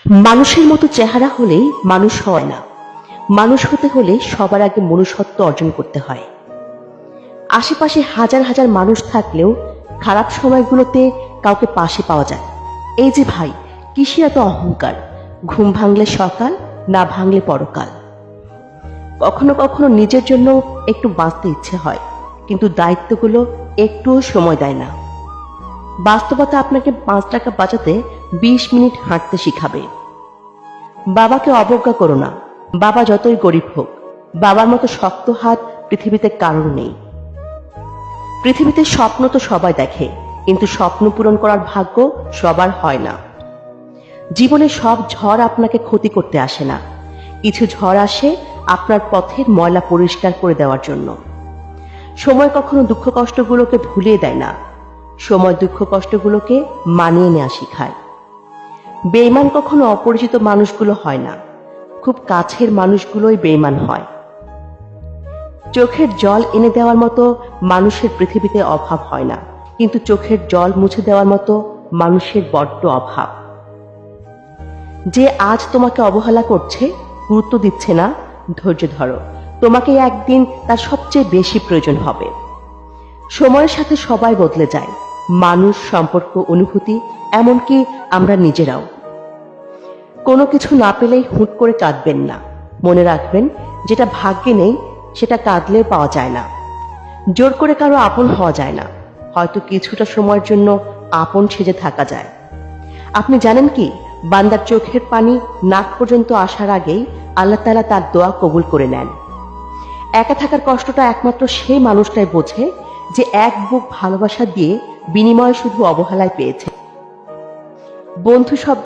মানুষের মতো চেহারা হলেই মানুষ হয় না। মানুষ হতে হলে সবার আগে মনুষ্যত্ব অর্জন করতে হয়। আশেপাশে হাজার হাজার মানুষ থাকলেও খারাপ সময়গুলোতে কাউকে পাশে পাওয়া যায়। এই যে ভাই, কিসের এত অহংকার? ঘুম ভাঙলে সকাল, না ভাঙলে পরকাল। কখনো কখনো নিজের জন্য একটু বাঁচতে ইচ্ছে হয়, কিন্তু দায়িত্বগুলো একটুও সময় দেয় না। বাস্তবতা আপনাকে 5 টাকা বাঁচাতে 20 মিনিট হাঁটতে শিখাবে। বাবাকে অবজ্ঞা করো না, বাবা যতই গরিব হোক। বাবার মতো শক্ত হাত পৃথিবীতে কারোর নেই। পৃথিবীতে স্বপ্ন তো সবাই দেখে, কিন্তু স্বপ্ন পূরণ করার ভাগ্য সবার হয় না। জীবনে সব ঝড় আপনাকে ক্ষতি করতে আসে না। কিছু ঝড় আসে আপনার পথের ময়লা পরিষ্কার করে দেওয়ার জন্য। সময় কখনো দুঃখ কষ্টগুলোকে ভুলিয়ে দেয় না, সময় দুঃখ কষ্টগুলোকে মানিয়ে নেওয়া শিখায়। বেঈমান কখনো অপরিচিত মানুষগুলো হয় না, খুব কাছের মানুষগুলোই বেঈমান হয়। চোখের জল এনে দেওয়ার মতো মানুষের পৃথিবীতে অভাব হয় না, কিন্তু চোখের জল মুছে দেওয়ার মতো মানুষের বড্ড অভাব। যে আজ তোমাকে অবহেলা করছে, গুরুত্ব দিচ্ছে না, ধৈর্য ধরো, তোমাকে একদিন তার সবচেয়ে বেশি প্রয়োজন হবে। সময়ের সাথে সবাই বদলে যায়, মানুষ, সম্পর্ক, অনুভূতি, এমনকি আমরা নিজেরাও। কোনো কিছু না পেলেই হুট করে কাঁদবেন না। মনে রাখবেন, যেটা ভাগ্যে নেই সেটা কাঁদলেও পাওয়া যায় না। জোর করে কারো আপন হওয়া যায় না, হয়তো কিছুটা সময়ের জন্য আপন সেজে থাকা যায়। আপনি জানেন কি, বান্দার চোখের পানি নাক পর্যন্ত আসার আগেই আল্লাহ তাআলা তার দোয়া কবুল করে নেন। একা থাকার কষ্টটা একমাত্র সেই মানুষটাই বোঝে যে এক বুক ভালোবাসা দিয়ে বিনিময়ে শুধু অবহেলায় পেয়েছে। বন্ধু সব